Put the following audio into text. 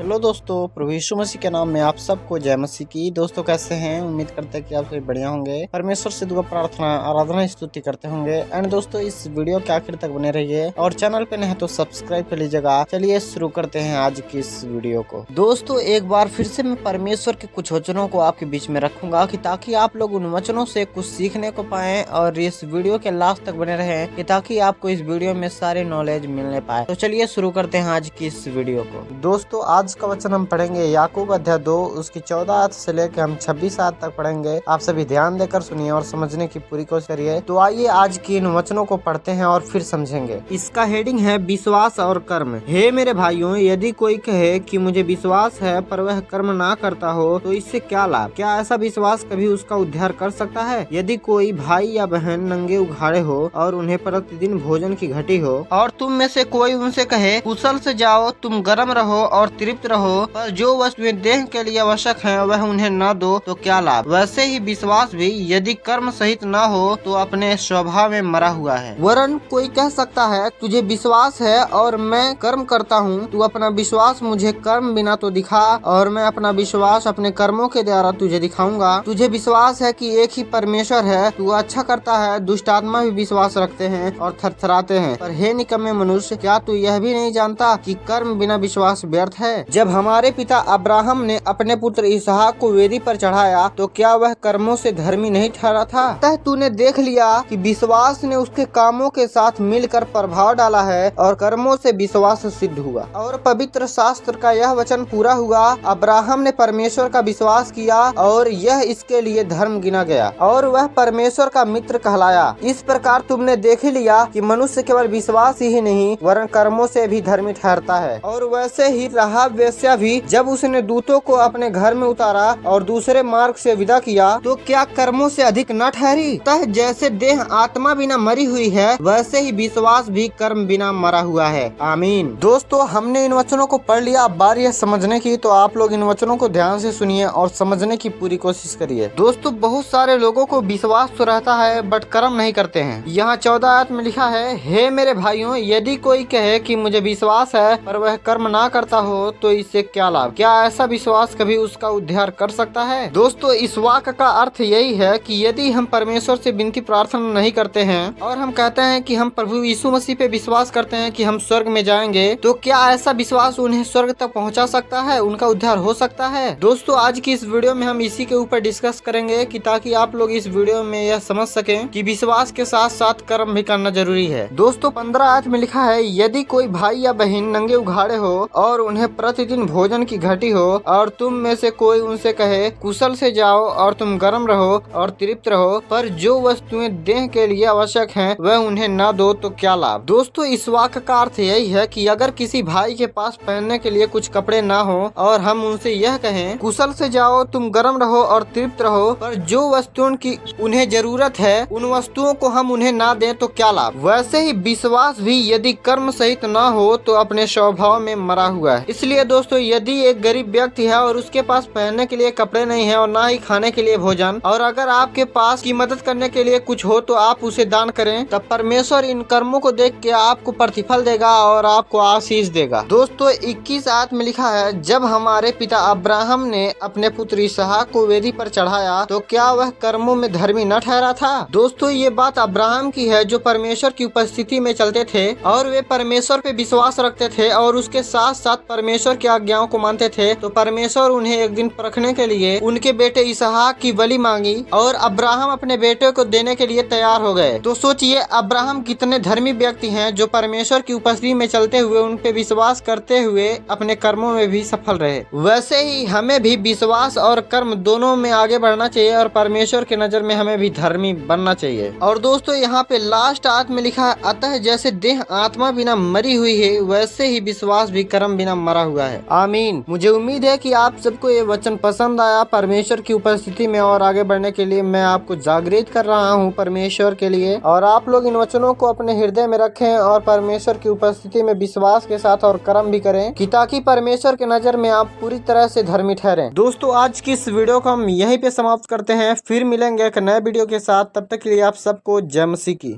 Hello दोस्तों, प्रभु यीशु मसीह के नाम में आप सबको जय मसीह की। दोस्तों कैसे हैं? उम्मीद करते हैं कि आप सभी बढ़िया होंगे। परमेश्वर से दुआ प्रार्थना आराधना स्तुति करते होंगे। एंड दोस्तों इस वीडियो के आखिर तक बने रहिए और चैनल पे नहीं तो सब्सक्राइब कर लीजिएगा। चलिए शुरू करते हैं आज की इस वीडियो को। दोस्तों एक बार फिर से मैं परमेश्वर के कुछ वचनों को आपके बीच में रखूंगा कि ताकि आप लोग उन वचनों से कुछ सीखने को पाए और इस वीडियो के लास्ट तक बने रहे कि ताकि आपको इस वीडियो में सारी नॉलेज मिलने पाए। तो चलिए शुरू करते हैं आज की इस वीडियो को। दोस्तों आज का वचन हम पढ़ेंगे याकूब अध्याय 2 उसकी 14 आयत से लेकर हम 26 आयत तक पढ़ेंगे। आप सभी ध्यान देकर सुनिए और समझने की पूरी कोशिश करिए। तो आइए आज की इन वचनों को पढ़ते हैं और फिर समझेंगे। इसका हेडिंग है विश्वास और कर्म। हे मेरे भाइयों, यदि कोई कहे कि मुझे विश्वास है पर वह कर्म ना करता हो तो इससे क्या लाभ? क्या ऐसा विश्वास कभी उसका उद्धार कर सकता है? यदि कोई भाई या बहन नंगे उघाड़े हो और उन्हें प्रतिदिन भोजन की घटी हो और तुम में से कोई उनसे कहे कुशल से जाओ, तुम गर्म रहो और तृप्त रहो, पर जो वस्तुएं देह के लिए आवश्यक हैं वह उन्हें न दो तो क्या लाभ? वैसे ही विश्वास भी यदि कर्म सहित न हो तो अपने स्वभाव में मरा हुआ है। वरन कोई कह सकता है तुझे विश्वास है और मैं कर्म करता हूँ, तू अपना विश्वास मुझे कर्म बिना तो दिखा और मैं अपना विश्वास अपने कर्मों के द्वारा तुझे दिखाऊंगा। तुझे विश्वास है कि एक ही परमेश्वर है, तू अच्छा करता है। दुष्ट आत्मा भी विश्वास रखते हैं और थरथराते हैं। पर हे निकम्मे मनुष्य, क्या तू यह भी नहीं जानता कि कर्म बिना विश्वास व्यर्थ है? जब हमारे पिता अब्राहम ने अपने पुत्र इसहाक को वेदी पर चढ़ाया तो क्या वह कर्मों से धर्मी नहीं ठहरा था? अतः तूने देख लिया कि विश्वास ने उसके कामों के साथ मिलकर प्रभाव डाला है और कर्मों से विश्वास सिद्ध हुआ। और पवित्र शास्त्र का यह वचन पूरा हुआ, अब्राहम ने परमेश्वर का विश्वास किया और यह इसके लिए धर्म गिना गया और वह परमेश्वर का मित्र कहलाया। इस प्रकार तुमने देख लिया कि मनुष्य केवल विश्वास ही नहीं वरन कर्मों से भी धर्मी ठहरता है। और वैसे ही राहाब वेश्या भी जब उसने दूतों को अपने घर में उतारा और दूसरे मार्ग से विदा किया तो क्या कर्मों से अधिक न ठहरी? तह जैसे देह आत्मा बिना मरी हुई है वैसे ही विश्वास भी कर्म बिना मरा हुआ है। आमीन। दोस्तों हमने इन वचनों को पढ़ लिया, अब बारी है समझने की। तो आप लोग इन वचनों को ध्यान से सुनिए और समझने की पूरी कोशिश करिए। दोस्तों बहुत सारे लोगों को विश्वास तो रहता है बट कर्म नहीं करते हैं। यहाँ 14 आयत में लिखा है, हे मेरे भाइयों, यदि कोई कहे कि मुझे विश्वास है पर वह कर्म ना करता हो तो इससे क्या लाभ? क्या ऐसा विश्वास कभी उसका उद्धार कर सकता है? दोस्तों इस वाक्य का अर्थ यही है कि यदि हम परमेश्वर से विनती प्रार्थना नहीं करते हैं और हम कहते हैं कि हम प्रभु यीशु मसीह पे विश्वास करते हैं कि हम स्वर्ग में जाएंगे, तो क्या ऐसा विश्वास उन्हें स्वर्ग तक पहुंचा सकता है? उनका उद्धार हो सकता है? दोस्तों आज की इस वीडियो में हम इसी के ऊपर डिस्कस करेंगे कि ताकि आप लोग इस वीडियो में यह समझ सकें कि विश्वास के साथ साथ कर्म भी करना जरूरी है। दोस्तों 15 आयत में लिखा है, यदि कोई भाई या बहन नंगे उघाड़े हो और उन्हें प्रतिदिन भोजन की घटी हो और तुम में से कोई उनसे कहे कुशल से जाओ और तुम गर्म रहो और तृप्त रहो, पर जो वस्तुएं देह के लिए आवश्यक हैं वह उन्हें न दो तो क्या लाभ? दोस्तों इस वाक्य का अर्थ यही है कि अगर किसी भाई के पास पहनने के लिए कुछ कपड़े ना हो और हम उनसे यह कहें कुशल से जाओ, तुम गर्म रहो और तृप्त रहो, पर जो वस्तुओं की उन्हें जरूरत है उन वस्तुओं को हम उन्हें ना दें तो क्या लाभ? वैसे ही विश्वास भी यदि कर्म सहित न हो तो अपने स्वभाव में मरा हुआ है। इसलिए दोस्तों यदि एक गरीब व्यक्ति है और उसके पास पहनने के लिए कपड़े नहीं है और ना ही खाने के लिए भोजन, और अगर आपके पास की मदद करने के लिए कुछ हो तो आप उसे दान करें, तब परमेश्वर इन कर्मों को देख के आपको प्रतिफल देगा और आपको आशीष देगा। दोस्तों 21 आयत में लिखा है, जब हमारे पिता अब्राहम ने अपने पुत्र इसहाक को वेदी पर चढ़ाया तो क्या वह कर्मों में धर्मी न ठहरा था? दोस्तों ये बात अब्राहम की है जो परमेश्वर की उपस्थिति में चलते थे और वे परमेश्वर पे विश्वास रखते थे और उसके साथ साथ परमेश्वर की आज्ञाओं को मानते थे। तो परमेश्वर उन्हें एक दिन परखने के लिए उनके बेटे इसहाक की बलि मांगी और अब्राहम अपने बेटे को देने के लिए तैयार हो गए। तो सोचिए अब्राहम कितने धर्मी व्यक्ति हैं जो परमेश्वर की उपस्थिति में चलते हुए उन पे विश्वास करते हुए अपने कर्मों में भी सफल रहे। वैसे ही हमें भी विश्वास और कर्म दोनों में आगे बढ़ना चाहिए और परमेश्वर की नजर में हमें भी धर्मी बनना चाहिए। और दोस्तों यहाँ पे लास्ट आयत में लिखा है, अतः जैसे देह आत्मा बिना मरी हुई है वैसे ही विश्वास भी कर्म बिना मरा हुआ है। आमीन। मुझे उम्मीद है कि आप सबको ये वचन पसंद आया। परमेश्वर की उपस्थिति में और आगे बढ़ने के लिए मैं आपको जागृत कर रहा हूँ परमेश्वर के लिए, और आप लोग इन वचनों को अपने हृदय में रखें और परमेश्वर की उपस्थिति में विश्वास के साथ और कर्म भी करें कि ताकि परमेश्वर के नजर में आप पूरी तरह से धर्मी ठहरें। दोस्तों आज की इस वीडियो को हम यहीं पे समाप्त करते हैं, फिर मिलेंगे एक नए वीडियो के साथ। तब तक के लिए आप सबको जय मसीह की।